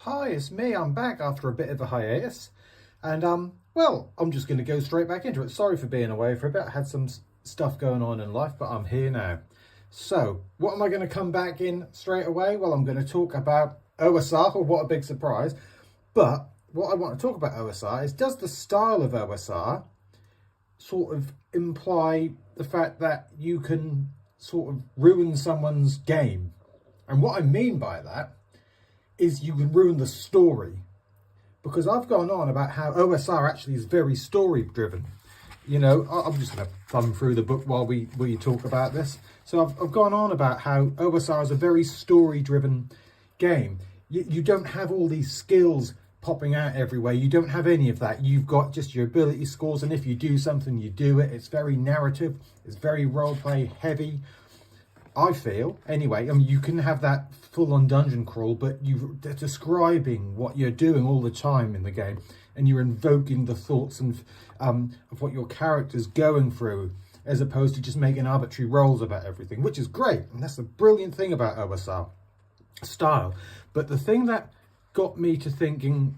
Hi, it's me. I'm back after a bit of a hiatus. And, well, I'm just going to go straight back into it. Sorry for being away for a bit. I had some stuff going on in life, but I'm here now. So, what am I going to come back in straight away? Well, I'm going to talk about OSR. What a big surprise. But what I want to talk about OSR is, does the style of OSR sort of imply the fact that you can sort of ruin someone's game? And what I mean by that is you can ruin the story, because I've gone on about how OSR actually is very story driven. You know, I'm just going to thumb through the book while we talk about this. So I've gone on about how OSR is a very story driven game. You don't have all these skills popping out everywhere. You don't have any of that. You've got just your ability scores, and if you do something, you do it. It's very narrative. It's very roleplay heavy, I feel. Anyway, I mean, you can have that full-on dungeon crawl, but they're describing what you're doing all the time in the game, and you're invoking the thoughts and of what your character's going through, as opposed to just making arbitrary rolls about everything, which is great. And that's the brilliant thing about OSR style. But the thing that got me to thinking,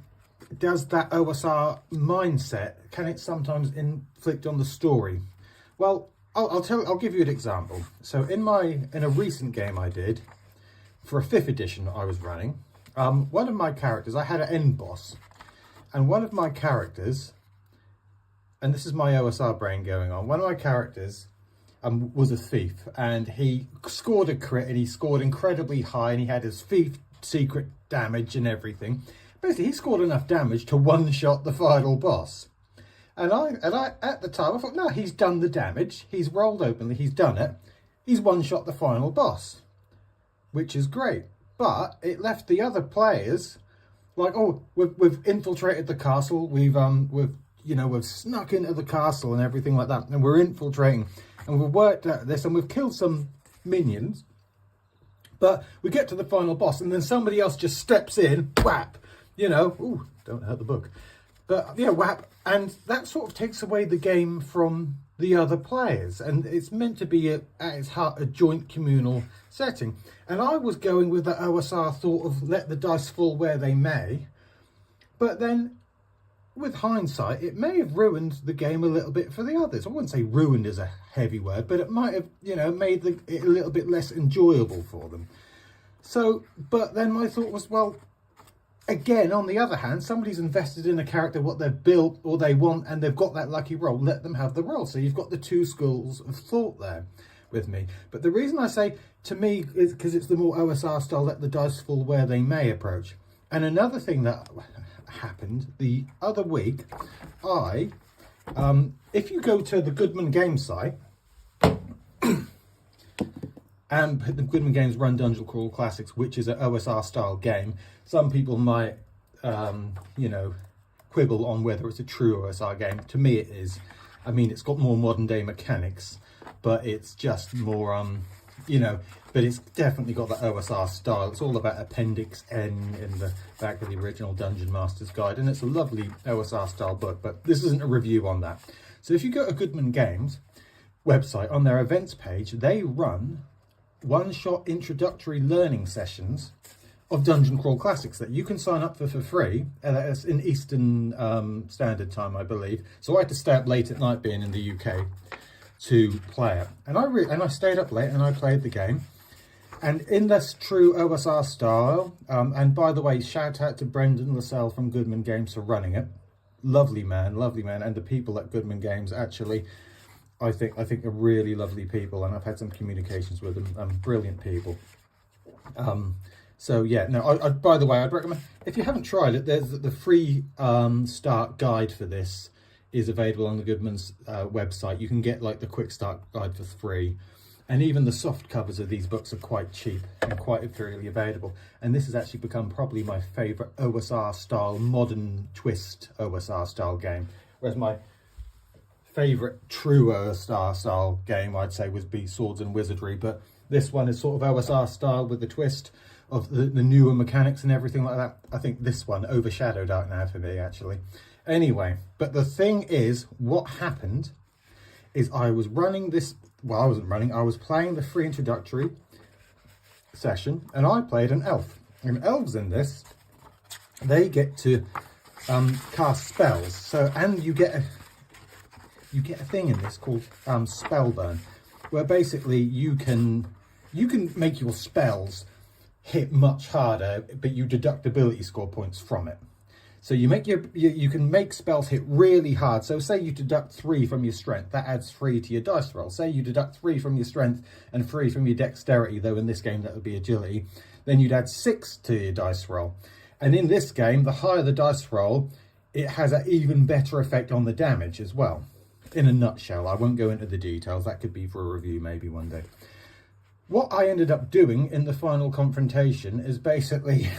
does that OSR mindset, can it sometimes inflict on the story? Well, I'll give you an example. So in a recent game I did for a 5th edition I was running, one of my characters, I had an end boss, and one of my characters, and this is my OSR brain going on, one of my characters was a thief, and he scored a crit, and he scored incredibly high, and he had his thief secret damage and everything. Basically, he scored enough damage to one-shot the final boss. And I at the time I thought, no, he's done the damage. He's rolled openly. He's done it. He's one-shot the final boss, which is great. But it left the other players like, oh, we've infiltrated the castle. We've snuck into the castle and everything like that, and we're infiltrating, and we've worked out this, and we've killed some minions. But we get to the final boss, and then somebody else just steps in, whap, ooh, don't hurt the book. But yeah, whap, and that sort of takes away the game from the other players, and it's meant to be at its heart a joint communal setting. And I was going with the OSR thought of let the dice fall where they may, but then with hindsight, it may have ruined the game a little bit for the others. I wouldn't say ruined is a heavy word, but it might have, made it a little bit less enjoyable for them. So, but then my thought was, well, again, on the other hand, somebody's invested in a character, what they've built or they want, and they've got that lucky roll. Let them have the roll. So you've got the two schools of thought there with me. But the reason I say, to me, is because it's the more OSR style, let the dice fall where they may approach. And another thing that happened the other week, if you go to the Goodman Games site, and the Goodman Games run Dungeon Crawl Classics, which is an OSR style game. Some people might, quibble on whether it's a true OSR game. To me, it is. I mean, it's got more modern day mechanics, but it's just more, but it's definitely got the OSR style. It's all about Appendix N in the back of the original Dungeon Master's Guide, and it's a lovely OSR style book, but this isn't a review on that. So if you go to Goodman Games website, on their events page, they run one-shot introductory learning sessions of Dungeon Crawl Classics that you can sign up for free. That's in Eastern Standard Time, I believe. So I had to stay up late at night, being in the UK, to play it. And I stayed up late and I played the game. And in this true OSR style, and by the way, shout out to Brendan Lascelles from Goodman Games for running it. Lovely man, and the people at Goodman Games actually, I think are really lovely people, and I've had some communications with them. Brilliant people. So yeah, no. By the way, I'd recommend, if you haven't tried it, there's the free start guide for this is available on the Goodman's website. You can get like the quick start guide for free, and even the soft covers of these books are quite cheap and quite freely available. And this has actually become probably my favourite OSR style, modern twist OSR style game. Whereas my favourite true OSR style game, I'd say, would be Swords and Wizardry, but this one is sort of OSR style with the twist of the newer mechanics and everything like that. I think this one overshadowed out now for me, actually. Anyway, but the thing is, what happened is I was running this, well, I wasn't running, I was playing the free introductory session, and I played an elf. And elves in this they get to cast spells. So, and you get a thing in this called spell burn, where basically you can make your spells hit much harder, but you deduct ability score points from it. So you can make spells hit really hard. So say you deduct 3 from your strength, that adds 3 to your dice roll. Say you deduct 3 from your strength and 3 from your dexterity, though in this game that would be agility, then you'd add 6 to your dice roll. And in this game, the higher the dice roll, it has an even better effect on the damage as well. In a nutshell, I won't go into the details. That could be for a review maybe one day. What I ended up doing in the final confrontation is basically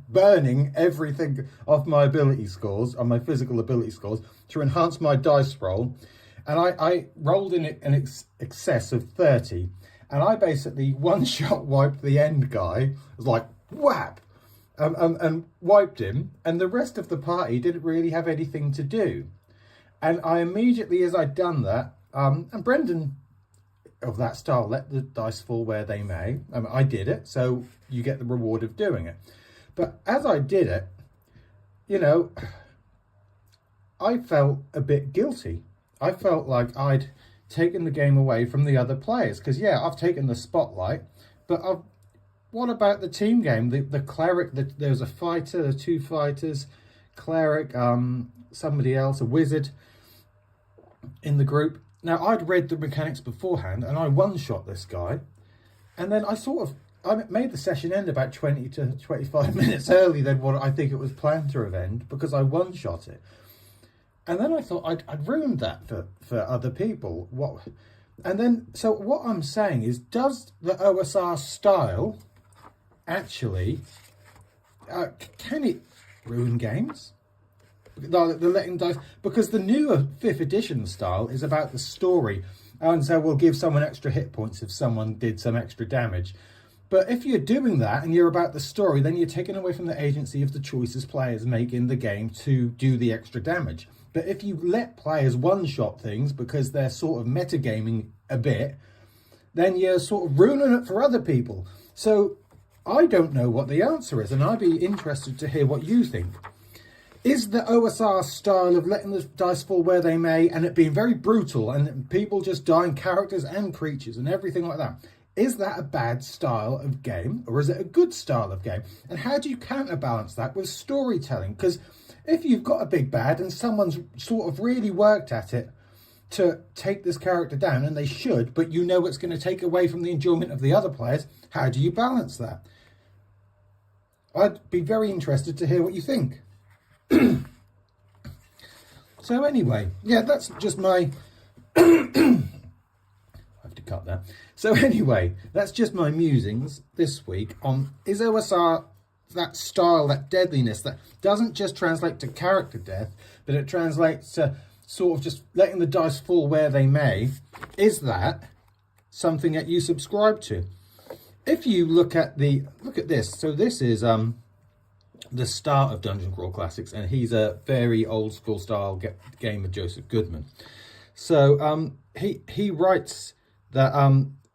burning everything off my ability scores, on my physical ability scores, to enhance my dice roll. And I rolled in excess of 30. And I basically one-shot wiped the end guy. It was like, whap! And wiped him. And the rest of the party didn't really have anything to do. And I immediately, as I'd done that, and Brendan of that style, let the dice fall where they may. I did it, so you get the reward of doing it. But as I did it, you know, I felt a bit guilty. I felt like I'd taken the game away from the other players. Because, yeah, I've taken the spotlight, but what about the team game? The cleric, there's a fighter, the 2 fighters, cleric, somebody else, a wizard in the group. Now, I'd read the mechanics beforehand, and I one-shot this guy. And then I made the session end about 20 to 25 minutes early than what I think it was planned to have ended, because I one-shot it. And then I thought I'd ruined that for other people. So what I'm saying is, does the OSR style actually, can it ruin games? The letting dice, because the newer 5th edition style is about the story, and so we'll give someone extra hit points if someone did some extra damage. But if you're doing that and you're about the story, then you're taking away from the agency of the choices players make in the game to do the extra damage. But if you let players one-shot things because they're sort of metagaming a bit, then you're sort of ruining it for other people. So I don't know what the answer is, and I'd be interested to hear what you think. Is the OSR style of letting the dice fall where they may, and it being very brutal, and people just dying, characters and creatures and everything like that, is that a bad style of game, or is it a good style of game? And how do you counterbalance that with storytelling? Because if you've got a big bad and someone's sort of really worked at it to take this character down, and they should, but you know it's going to take away from the enjoyment of the other players, how do you balance that? I'd be very interested to hear what you think. So anyway, yeah, that's just my I have to cut that. So anyway, that's just my musings this week on, is OSR that style, that deadliness that doesn't just translate to character death, but it translates to sort of just letting the dice fall where they may. Is that something that you subscribe to? If you look at this, so this is the start of Dungeon Crawl Classics, and he's a very old school style game of Joseph Goodman. So he writes that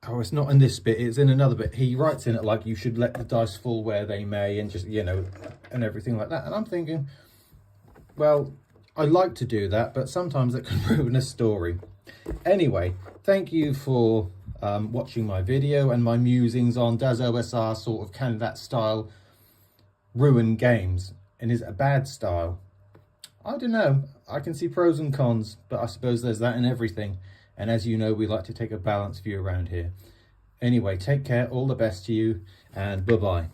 it's not in this bit, it's in another bit. He writes in it like you should let the dice fall where they may, and just, you know, and everything like that. And I'm thinking, well, I like to do that, but sometimes it can ruin a story. Anyway, thank you for watching my video and my musings on, does OSR sort of, can that style ruin games, and is it a bad style? I don't know. I can see pros and cons, but I suppose there's that in everything. And as you know, we like to take a balanced view around here. Anyway, take care, all the best to you, and bye-bye.